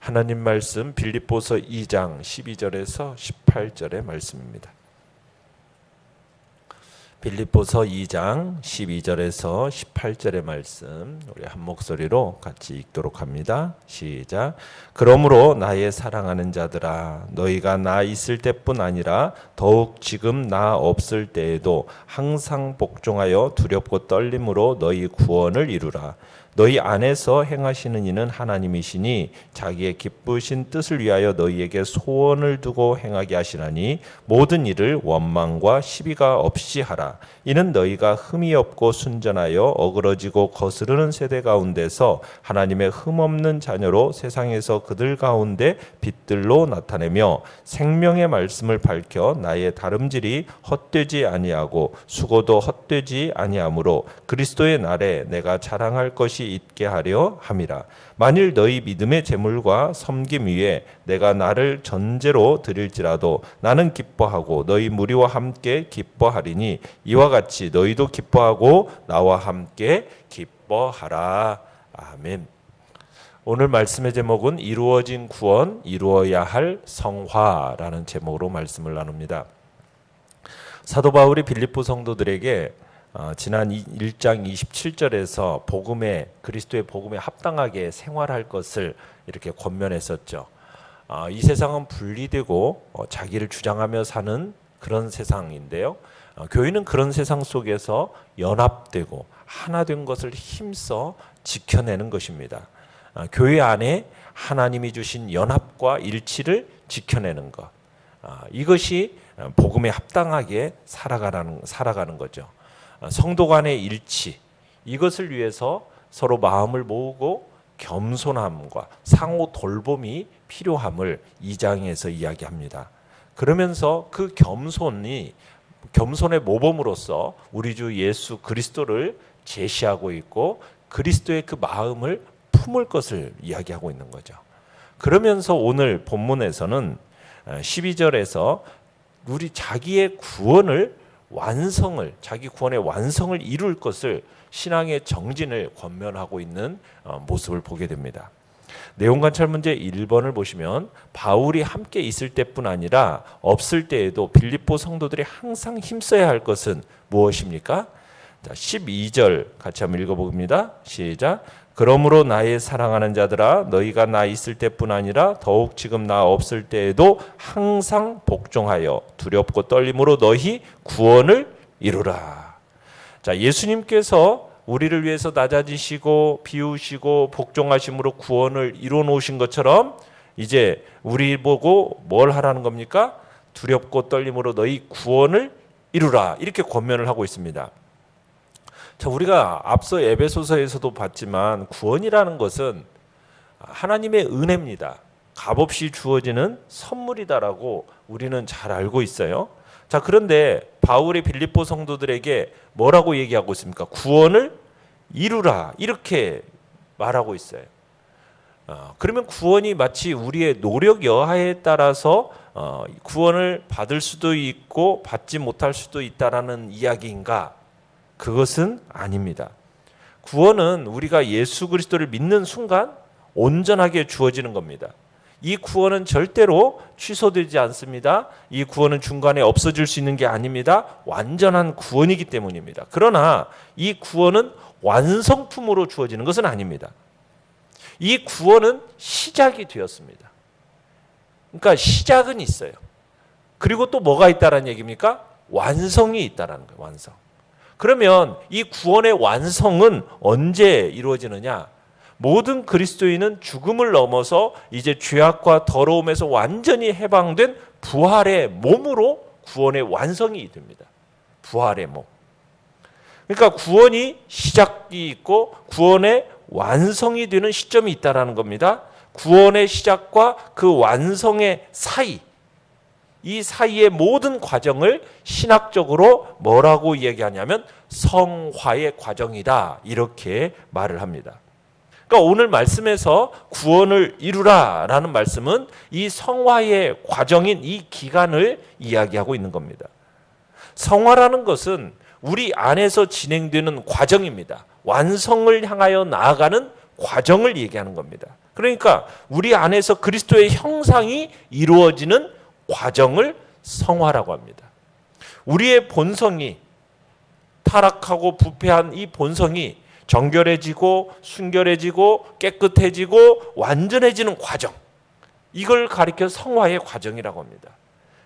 하나님 말씀 빌립보서 2장 12절에서 18절의 말씀입니다. 빌립보서 2장 12절에서 18절의 말씀 우리 한 목소리로 같이 읽도록 합니다. 시작. 그러므로 나의 사랑하는 자들아 너희가 나 있을 때뿐 아니라 더욱 지금 나 없을 때에도 항상 복종하여 두렵고 떨림으로 너희 구원을 이루라. 너희 안에서 행하시는 이는 하나님이시니 자기의 기쁘신 뜻을 위하여 너희에게 소원을 두고 행하게 하시나니 모든 일을 원망과 시비가 없이 하라. 이는 너희가 흠이 없고 순전하여 어그러지고 거스르는 세대 가운데서 하나님의 흠없는 자녀로 세상에서 그들 가운데 빛들로 나타내며 생명의 말씀을 밝혀 나의 다름질이 헛되지 아니하고 수고도 헛되지 아니하므로 그리스도의 날에 내가 자랑할 것이 있게 하려 함이라. 만일 너희 믿음의 제물과 섬김 위에 내가 나를 전제로 드릴지라도 나는 기뻐하고 너희 무리와 함께 기뻐하리니 이와 같이 너희도 기뻐하고 나와 함께 기뻐하라. 아멘. 오늘 말씀의 제목은 이루어진 구원, 이루어야 할 성화라는 제목으로 말씀을 나눕니다. 사도 바울이 빌립보 성도들에게 지난 1장 27절에서 그리스도의 복음에 합당하게 생활할 것을 이렇게 권면했었죠. 이 세상은 분리되고 자기를 주장하며 사는 그런 세상인데요. 교회는 그런 세상 속에서 연합되고 하나 된 것을 힘써 지켜내는 것입니다. 교회 안에 하나님이 주신 연합과 일치를 지켜내는 것, 이것이 복음에 합당하게 살아가는 거죠. 성도 간의 일치, 이것을 위해서 서로 마음을 모으고 겸손함과 상호 돌봄이 필요함을 2장에서 이야기합니다. 그러면서 그 겸손의 모범으로서 우리 주 예수 그리스도를 제시하고 있고 그리스도의 그 마음을 품을 것을 이야기하고 있는 거죠. 그러면서 오늘 본문에서는 12절에서 우리 자기의 자기 구원의 완성을 이룰 것을 신앙의 정진을 권면하고 있는 모습을 보게 됩니다. 내용 관찰 문제 1번을 보시면 바울이 함께 있을 때뿐 아니라 없을 때에도 빌립보 성도들이 항상 힘써야 할 것은 무엇입니까? 12절 같이 한번 읽어봅니다. 시작. 그러므로 나의 사랑하는 자들아 너희가 나 있을 때뿐 아니라 더욱 지금 나 없을 때에도 항상 복종하여 두렵고 떨림으로 너희 구원을 이루라. 자, 예수님께서 우리를 위해서 낮아지시고 비우시고 복종하심으로 구원을 이루어 놓으신 것처럼 이제 우리 보고 뭘 하라는 겁니까? 두렵고 떨림으로 너희 구원을 이루라. 이렇게 권면을 하고 있습니다. 자, 우리가 앞서 에베소서에서도 봤지만 구원이라는 것은 하나님의 은혜입니다. 값없이 주어지는 선물이다라고 우리는 잘 알고 있어요. 자, 그런데 바울이 빌립보 성도들에게 뭐라고 얘기하고 있습니까? 구원을 이루라 이렇게 말하고 있어요. 그러면 구원이 마치 우리의 노력 여하에 따라서 구원을 받을 수도 있고 받지 못할 수도 있다라는 이야기인가? 그것은 아닙니다. 구원은 우리가 예수 그리스도를 믿는 순간 온전하게 주어지는 겁니다. 이 구원은 절대로 취소되지 않습니다. 이 구원은 중간에 없어질 수 있는 게 아닙니다. 완전한 구원이기 때문입니다. 그러나 이 구원은 완성품으로 주어지는 것은 아닙니다. 이 구원은 시작이 되었습니다. 그러니까 시작은 있어요. 그리고 또 뭐가 있다라는 얘기입니까? 완성이 있다라는 거예요. 완성. 그러면 이 구원의 완성은 언제 이루어지느냐? 모든 그리스도인은 죽음을 넘어서 이제 죄악과 더러움에서 완전히 해방된 부활의 몸으로 구원의 완성이 됩니다. 부활의 몸. 그러니까 구원이 시작이 있고 구원의 완성이 되는 시점이 있다라는 겁니다. 구원의 시작과 그 완성의 사이, 이 사이의 모든 과정을 신학적으로 뭐라고 얘기하냐면 성화의 과정이다 이렇게 말을 합니다. 그러니까 오늘 말씀에서 구원을 이루라라는 말씀은 이 성화의 과정인 이 기간을 이야기하고 있는 겁니다. 성화라는 것은 우리 안에서 진행되는 과정입니다. 완성을 향하여 나아가는 과정을 얘기하는 겁니다. 그러니까 우리 안에서 그리스도의 형상이 이루어지는 과정을 성화라고 합니다. 우리의 본성이 타락하고 부패한 이 본성이 정결해지고 순결해지고 깨끗해지고 완전해지는 과정, 이걸 가리켜 성화의 과정이라고 합니다.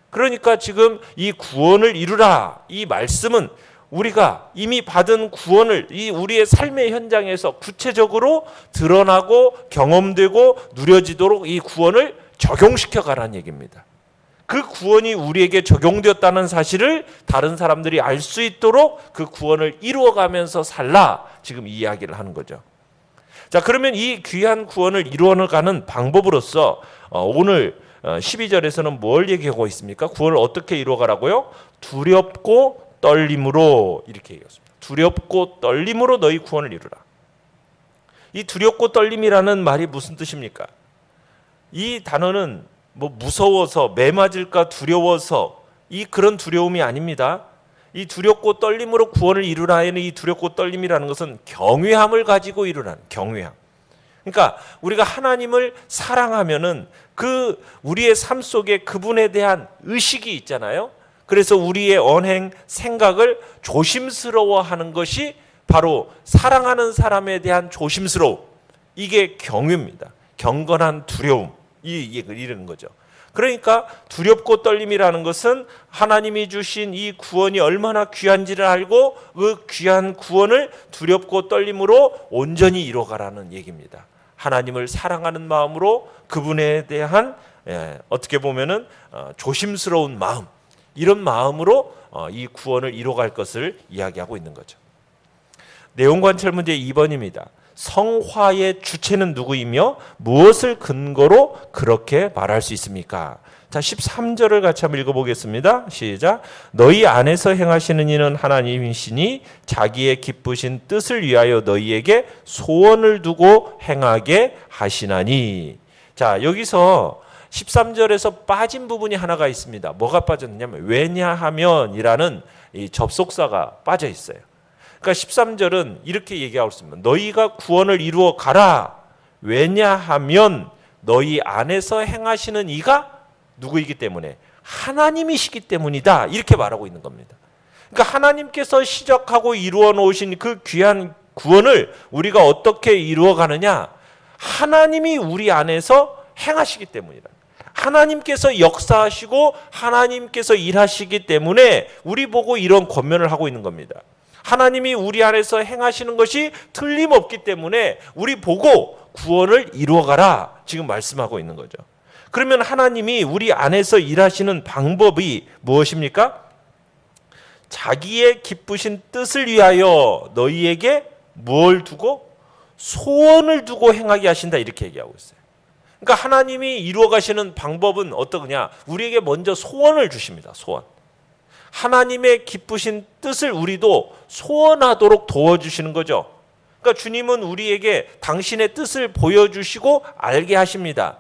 그러니까 지금 이 구원을 이루라, 이 말씀은 우리가 이미 받은 구원을 이 우리의 삶의 현장에서 구체적으로 드러나고 경험되고 누려지도록 이 구원을 적용시켜 가라는 얘기입니다. 그 구원이 우리에게 적용되었다는 사실을 다른 사람들이 알 수 있도록 그 구원을 이루어가면서 살라, 지금 이 이야기를 하는 거죠. 자, 그러면 이 귀한 구원을 이루어가는 방법으로서 오늘 12절에서는 뭘 얘기하고 있습니까? 구원을 어떻게 이루어가라고요? 두렵고 떨림으로, 이렇게 얘기했습니다. 두렵고 떨림으로 너희 구원을 이루라. 이 두렵고 떨림이라는 말이 무슨 뜻입니까? 이 단어는 뭐 무서워서, 매 맞을까 두려워서, 이 그런 두려움이 아닙니다. 이 두렵고 떨림으로 구원을 이루라에는 이 두렵고 떨림이라는 것은 경외함을 가지고 이루라는, 경외함. 그러니까 우리가 하나님을 사랑하면은 그 우리의 삶 속에 그분에 대한 의식이 있잖아요. 그래서 우리의 언행, 생각을 조심스러워하는 것이 바로 사랑하는 사람에 대한 조심스러움, 이게 경외입니다. 경건한 두려움, 이런 거죠. 그러니까 두렵고 떨림이라는 것은 하나님이 주신 이 구원이 얼마나 귀한지를 알고 그 귀한 구원을 두렵고 떨림으로 온전히 이뤄가라는 얘기입니다. 하나님을 사랑하는 마음으로 그분에 대한 어떻게 보면은 조심스러운 마음, 이런 마음으로 이 구원을 이뤄갈 것을 이야기하고 있는 거죠. 내용관찰 문제 2번입니다. 성화의 주체는 누구이며 무엇을 근거로 그렇게 말할 수 있습니까? 자, 13절을 같이 한번 읽어보겠습니다. 시작. 너희 안에서 행하시는 이는 하나님이시니 자기의 기쁘신 뜻을 위하여 너희에게 소원을 두고 행하게 하시나니. 자, 여기서 13절에서 빠진 부분이 하나가 있습니다. 뭐가 빠졌냐면 왜냐하면이라는 이 접속사가 빠져 있어요. 그러니까 13절은 이렇게 얘기하고 있습니다. 너희가 구원을 이루어 가라. 왜냐하면 너희 안에서 행하시는 이가 누구이기 때문에? 하나님이시기 때문이다. 이렇게 말하고 있는 겁니다. 그러니까 하나님께서 시작하고 이루어 놓으신 그 귀한 구원을 우리가 어떻게 이루어 가느냐? 하나님이 우리 안에서 행하시기 때문이다. 하나님께서 역사하시고 하나님께서 일하시기 때문에 우리 보고 이런 권면을 하고 있는 겁니다. 하나님이 우리 안에서 행하시는 것이 틀림없기 때문에 우리 보고 구원을 이루어가라, 지금 말씀하고 있는 거죠. 그러면 하나님이 우리 안에서 일하시는 방법이 무엇입니까? 자기의 기쁘신 뜻을 위하여 너희에게 뭘 두고? 소원을 두고 행하게 하신다, 이렇게 얘기하고 있어요. 그러니까 하나님이 이루어 가시는 방법은 어떠냐? 우리에게 먼저 소원을 주십니다. 소원. 하나님의 기쁘신 뜻을 우리도 소원하도록 도와주시는 거죠. 그러니까 주님은 우리에게 당신의 뜻을 보여주시고 알게 하십니다.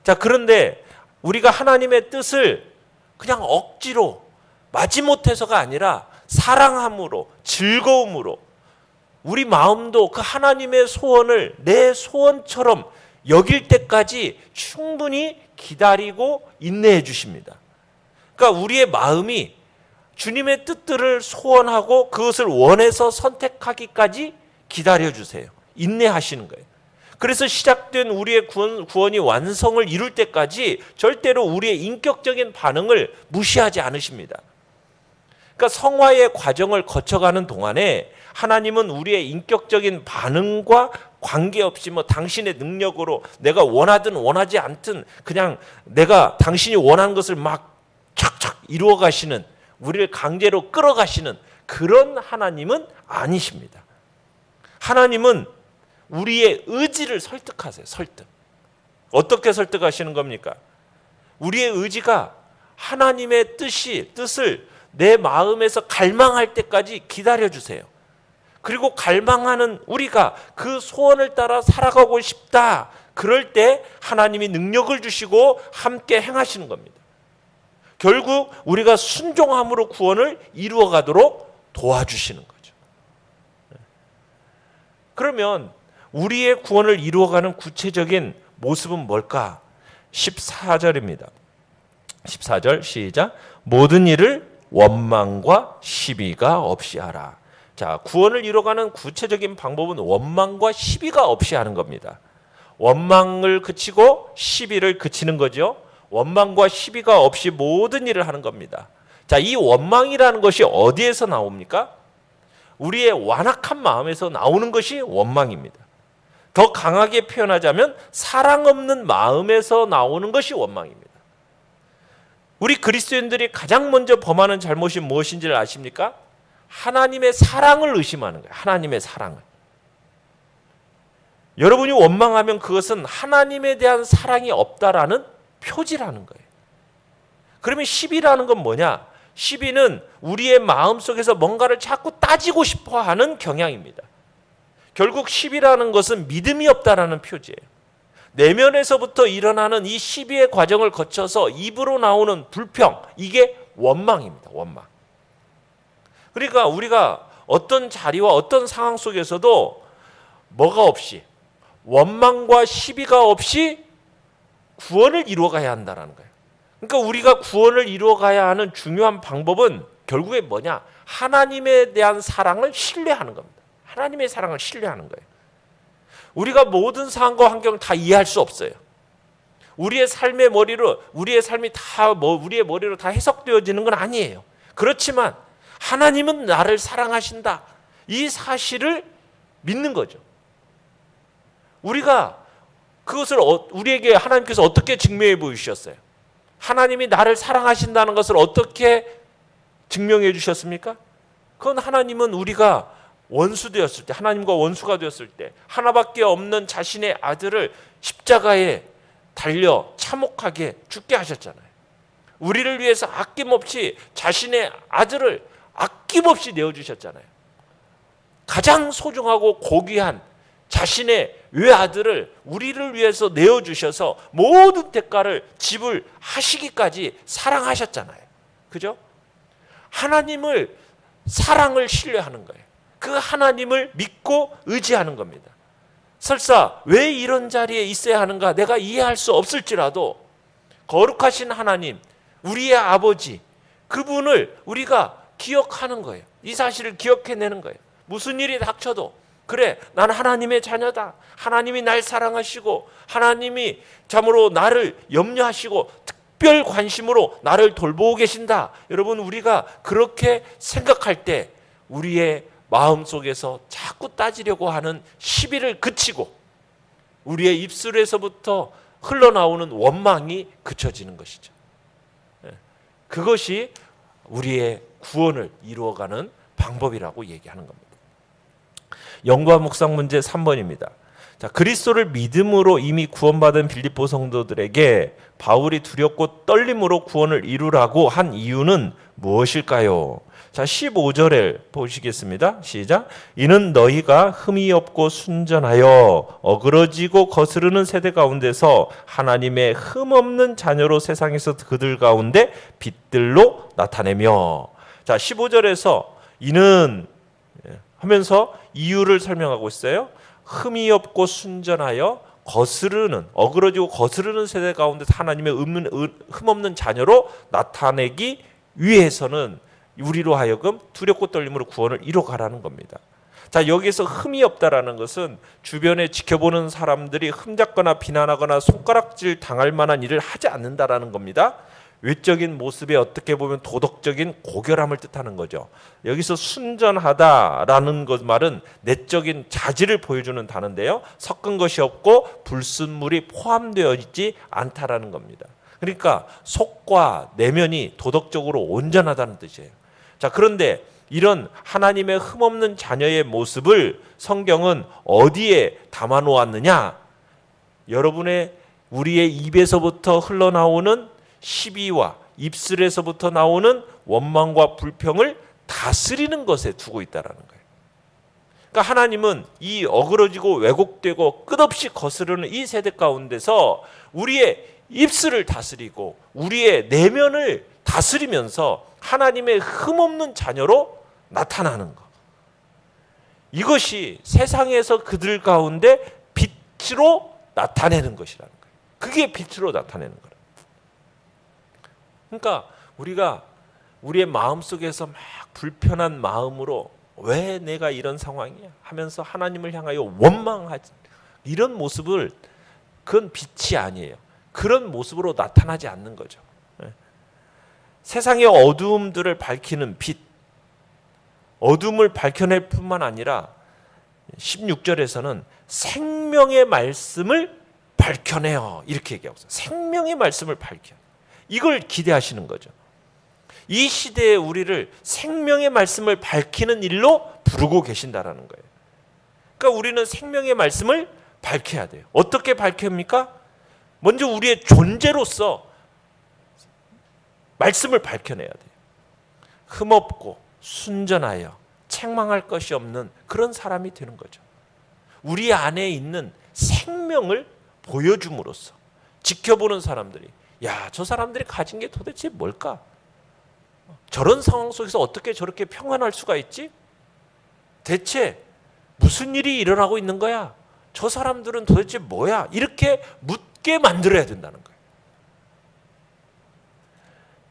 자, 그런데 우리가 하나님의 뜻을 그냥 억지로 마지못해서가 아니라 사랑함으로, 즐거움으로 우리 마음도 그 하나님의 소원을 내 소원처럼 여길 때까지 충분히 기다리고 인내해 주십니다. 그러니까 우리의 마음이 주님의 뜻들을 소원하고 그것을 원해서 선택하기까지 기다려주세요. 인내하시는 거예요. 그래서 시작된 우리의 구원이 완성을 이룰 때까지 절대로 우리의 인격적인 반응을 무시하지 않으십니다. 그러니까 성화의 과정을 거쳐가는 동안에 하나님은 우리의 인격적인 반응과 관계없이 뭐 당신의 능력으로 내가 원하든 원하지 않든 그냥 내가 당신이 원하는 것을 막 착착 이루어 가시는, 우리를 강제로 끌어가시는 그런 하나님은 아니십니다. 하나님은 우리의 의지를 설득하세요. 설득. 어떻게 설득하시는 겁니까? 우리의 의지가 하나님의 뜻을 내 마음에서 갈망할 때까지 기다려주세요. 그리고 갈망하는 우리가 그 소원을 따라 살아가고 싶다. 그럴 때 하나님이 능력을 주시고 함께 행하시는 겁니다. 결국 우리가 순종함으로 구원을 이루어가도록 도와주시는 거죠. 그러면 우리의 구원을 이루어가는 구체적인 모습은 뭘까? 14절입니다. 14절 시작. 모든 일을 원망과 시비가 없이 하라. 자, 구원을 이루어가는 구체적인 방법은 원망과 시비가 없이 하는 겁니다. 원망을 그치고 시비를 그치는 거죠. 원망과 시비가 없이 모든 일을 하는 겁니다. 자, 이 원망이라는 것이 어디에서 나옵니까? 우리의 완악한 마음에서 나오는 것이 원망입니다. 더 강하게 표현하자면 사랑 없는 마음에서 나오는 것이 원망입니다. 우리 그리스도인들이 가장 먼저 범하는 잘못이 무엇인지를 아십니까? 하나님의 사랑을 의심하는 거예요. 하나님의 사랑을. 여러분이 원망하면 그것은 하나님에 대한 사랑이 없다라는 표지라는 거예요. 그러면 시비라는 건 뭐냐? 시비는 우리의 마음속에서 뭔가를 자꾸 따지고 싶어 하는 경향입니다. 결국 시비라는 것은 믿음이 없다라는 표지예요. 내면에서부터 일어나는 이 시비의 과정을 거쳐서 입으로 나오는 불평, 이게 원망입니다. 원망. 그러니까 우리가 어떤 자리와 어떤 상황 속에서도 뭐가 없이, 원망과 시비가 없이 구원을 이루어가야 한다는 거예요. 그러니까 우리가 구원을 이루어가야 하는 중요한 방법은 결국에 뭐냐? 하나님에 대한 사랑을 신뢰하는 겁니다. 하나님의 사랑을 신뢰하는 거예요. 우리가 모든 상황과 환경을 다 이해할 수 없어요. 우리의 삶의 머리로, 우리의 삶이 다 우리의 머리로 다 해석되어지는 건 아니에요. 그렇지만 하나님은 나를 사랑하신다. 이 사실을 믿는 거죠. 우리가 그것을 우리에게 하나님께서 어떻게 증명해 보이셨어요? 하나님이 나를 사랑하신다는 것을 어떻게 증명해 주셨습니까? 그건 하나님은 우리가 원수 되었을 때, 하나님과 원수가 되었을 때 하나밖에 없는 자신의 아들을 십자가에 달려 참혹하게 죽게 하셨잖아요. 우리를 위해서 아낌없이 자신의 아들을 아낌없이 내어주셨잖아요. 가장 소중하고 고귀한 자신의 외아들을 우리를 위해서 내어주셔서 모든 대가를 지불하시기까지 사랑하셨잖아요. 그죠? 하나님을, 사랑을 신뢰하는 거예요. 그 하나님을 믿고 의지하는 겁니다. 설사 왜 이런 자리에 있어야 하는가 내가 이해할 수 없을지라도 거룩하신 하나님, 우리의 아버지, 그분을 우리가 기억하는 거예요. 이 사실을 기억해내는 거예요. 무슨 일이 닥쳐도 그래, 난 하나님의 자녀다. 하나님이 날 사랑하시고 하나님이 참으로 나를 염려하시고 특별 관심으로 나를 돌보고 계신다. 여러분, 우리가 그렇게 생각할 때 우리의 마음속에서 자꾸 따지려고 하는 시비를 그치고 우리의 입술에서부터 흘러나오는 원망이 그쳐지는 것이죠. 그것이 우리의 구원을 이루어가는 방법이라고 얘기하는 겁니다. 영과 묵상 문제 3번입니다. 자, 그리스도를 믿음으로 이미 구원받은 빌립보 성도들에게 바울이 두렵고 떨림으로 구원을 이루라고 한 이유는 무엇일까요? 자, 15절에 보시겠습니다. 시작. 이는 너희가 흠이 없고 순전하여 어그러지고 거스르는 세대 가운데서 하나님의 흠 없는 자녀로 세상에서 그들 가운데 빛들로 나타내며. 자, 15절에서 이는 하면서 이유를 설명하고 있어요. 흠이 없고 순전하여 거스르는, 어그러지고 거스르는 세대 가운데서 하나님의 흠 없는 자녀로 나타내기 위해서는 우리로 하여금 두렵고 떨림으로 구원을 이뤄가라는 겁니다. 자, 여기서 흠이 없다라는 것은 주변에 지켜보는 사람들이 흠잡거나 비난하거나 손가락질 당할 만한 일을 하지 않는다라는 겁니다. 외적인 모습에 어떻게 보면 도덕적인 고결함을 뜻하는 거죠. 여기서 순전하다라는 것 말은 내적인 자질을 보여주는 단어인데요. 섞은 것이 없고 불순물이 포함되어 있지 않다라는 겁니다. 그러니까 속과 내면이 도덕적으로 온전하다는 뜻이에요. 자, 그런데 이런 하나님의 흠없는 자녀의 모습을 성경은 어디에 담아 놓았느냐? 여러분의 우리의 입에서부터 흘러나오는 시비와 입술에서부터 나오는 원망과 불평을 다스리는 것에 두고 있다라는 거예요. 그러니까 하나님은 이 어그러지고 왜곡되고 끝없이 거스르는 이 세대 가운데서 우리의 입술을 다스리고 우리의 내면을 다스리면서 하나님의 흠없는 자녀로 나타나는 것. 이것이 세상에서 그들 가운데 빛으로 나타내는 것이라는 거예요. 그게 빛으로 나타내는 거예요. 그러니까 우리가 우리의 마음속에서 막 불편한 마음으로 왜 내가 이런 상황이야 하면서 하나님을 향하여 원망하지, 이런 모습을, 그건 빛이 아니에요. 그런 모습으로 나타나지 않는 거죠. 세상의 어두움들을 밝히는 빛, 어둠을 밝혀낼 뿐만 아니라 16절에서는 생명의 말씀을 밝혀내요, 이렇게 얘기하고 있어요. 생명의 말씀을 밝혀, 이걸 기대하시는 거죠. 이 시대에 우리를 생명의 말씀을 밝히는 일로 부르고 계신다라는 거예요. 그러니까 우리는 생명의 말씀을 밝혀야 돼요. 어떻게 밝힙니까? 먼저 우리의 존재로서 말씀을 밝혀내야 돼요. 흠없고 순전하여 책망할 것이 없는 그런 사람이 되는 거죠. 우리 안에 있는 생명을 보여줌으로써 지켜보는 사람들이, 야, 저 사람들이 가진 게 도대체 뭘까? 저런 상황 속에서 어떻게 저렇게 평안할 수가 있지? 대체 무슨 일이 일어나고 있는 거야? 저 사람들은 도대체 뭐야? 이렇게 묻게 만들어야 된다는 거예요.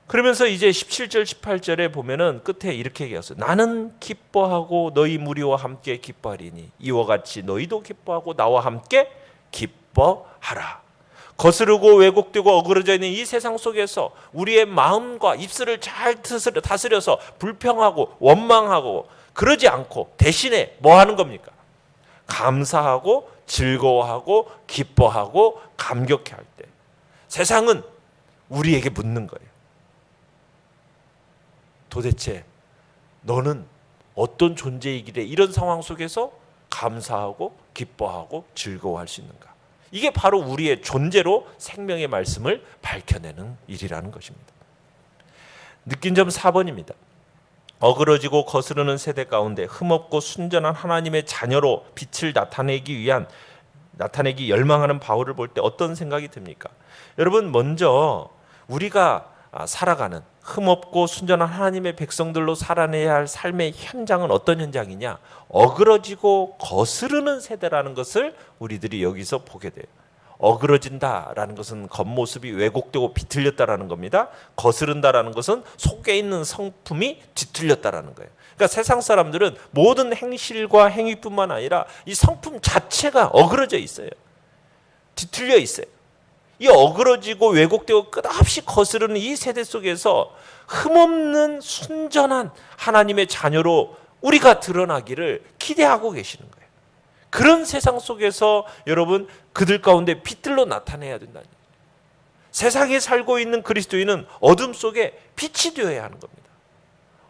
그러면서 이제 17절 18절에 보면은 끝에 이렇게 얘기했어요. 나는 기뻐하고 너희 무리와 함께 기뻐하리니 이와 같이 너희도 기뻐하고 나와 함께 기뻐하라. 거스르고 왜곡되고 어그러져 있는 이 세상 속에서 우리의 마음과 입술을 잘 다스려서 불평하고 원망하고 그러지 않고 대신에 뭐 하는 겁니까? 감사하고 즐거워하고 기뻐하고 감격해할 때 세상은 우리에게 묻는 거예요. 도대체 너는 어떤 존재이기에 이런 상황 속에서 감사하고 기뻐하고 즐거워할 수 있는가? 이게 바로 우리의 존재로 생명의 말씀을 밝혀내는 일이라는 것입니다. 느낀 점 4번입니다. 어그러지고 거스르는 세대 가운데 흠없고 순전한 하나님의 자녀로 빛을 나타내기 열망하는 바울을 볼 때 어떤 생각이 듭니까? 여러분, 먼저 우리가 살아가는 흠없고 순전한 하나님의 백성들로 살아내야 할 삶의 현장은 어떤 현장이냐? 어그러지고 거스르는 세대라는 것을 우리들이 여기서 보게 돼요. 어그러진다라는 것은 겉모습이 왜곡되고 비틀렸다라는 겁니다. 거스른다라는 것은 속에 있는 성품이 뒤틀렸다라는 거예요. 그러니까 세상 사람들은 모든 행실과 행위뿐만 아니라 이 성품 자체가 어그러져 있어요. 뒤틀려 있어요. 이 어그러지고 왜곡되고 끝없이 거스르는 이 세대 속에서 흠없는 순전한 하나님의 자녀로 우리가 드러나기를 기대하고 계시는 거예요. 그런 세상 속에서 여러분, 그들 가운데 빛들로 나타내야 된다는 거예요. 세상에 살고 있는 그리스도인은 어둠 속에 빛이 되어야 하는 겁니다.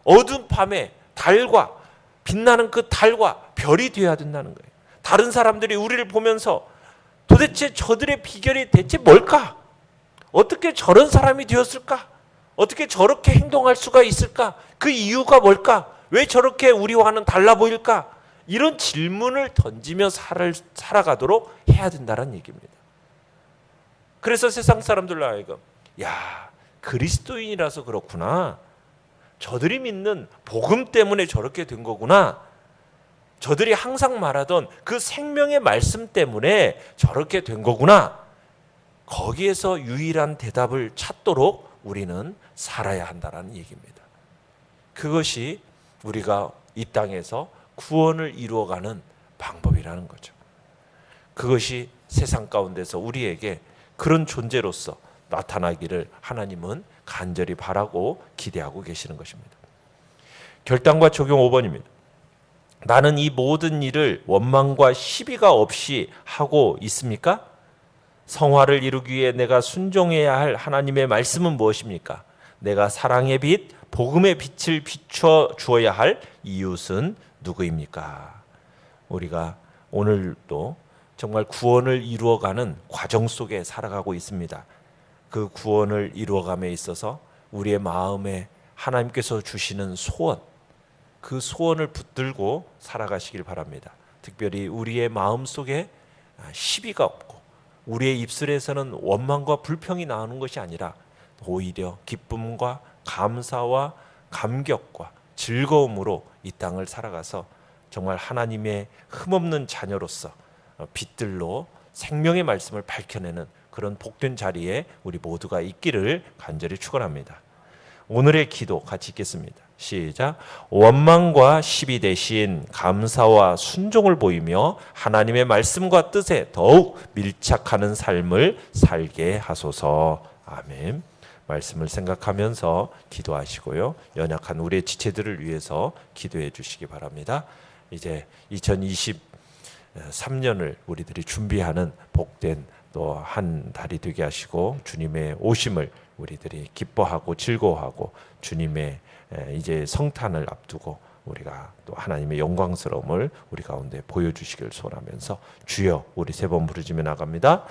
어두운 밤에 달과 빛나는 그 달과 별이 되어야 된다는 거예요. 다른 사람들이 우리를 보면서 도대체 저들의 비결이 대체 뭘까? 어떻게 저런 사람이 되었을까? 어떻게 저렇게 행동할 수가 있을까? 그 이유가 뭘까? 왜 저렇게 우리와는 달라 보일까? 이런 질문을 던지며 살아가도록 해야 된다는 얘기입니다. 그래서 세상 사람들로 하여금, 야, 그리스도인이라서 그렇구나. 저들이 믿는 복음 때문에 저렇게 된 거구나. 저들이 항상 말하던 그 생명의 말씀 때문에 저렇게 된 거구나. 거기에서 유일한 대답을 찾도록 우리는 살아야 한다는 얘기입니다. 그것이 우리가 이 땅에서 구원을 이루어가는 방법이라는 거죠. 그것이 세상 가운데서 우리에게 그런 존재로서 나타나기를 하나님은 간절히 바라고 기대하고 계시는 것입니다. 결단과 적용 5번입니다. 나는 이 모든 일을 원망과 시비가 없이 하고 있습니까? 성화를 이루기 위해 내가 순종해야 할 하나님의 말씀은 무엇입니까? 내가 사랑의 빛, 복음의 빛을 비춰 주어야 할 이웃은 누구입니까? 우리가 오늘도 정말 구원을 이루어가는 과정 속에 살아가고 있습니다. 그 구원을 이루어감에 있어서 우리의 마음에 하나님께서 주시는 소원, 그 소원을 붙들고 살아가시길 바랍니다. 특별히 우리의 마음속에 시비가 없고 우리의 입술에서는 원망과 불평이 나오는 것이 아니라 오히려 기쁨과 감사와 감격과 즐거움으로 이 땅을 살아가서 정말 하나님의 흠없는 자녀로서 빛들로 생명의 말씀을 밝혀내는 그런 복된 자리에 우리 모두가 있기를 간절히 축원합니다. 오늘의 기도 같이 읽겠습니다. 시작. 원망과 시비 대신 감사와 순종을 보이며 하나님의 말씀과 뜻에 더욱 밀착하는 삶을 살게 하소서. 아멘. 말씀을 생각하면서 기도하시고요. 연약한 우리의 지체들을 위해서 기도해 주시기 바랍니다. 이제 2023년을 우리들이 준비하는 복된 또 한 달이 되게 하시고 주님의 오심을 우리들이 기뻐하고 즐거워하고 주님의 이제 성탄을 앞두고 우리가 또 하나님의 영광스러움을 우리 가운데 보여주시길 소원하면서 주여 우리 세 번 부르짖며 나갑니다.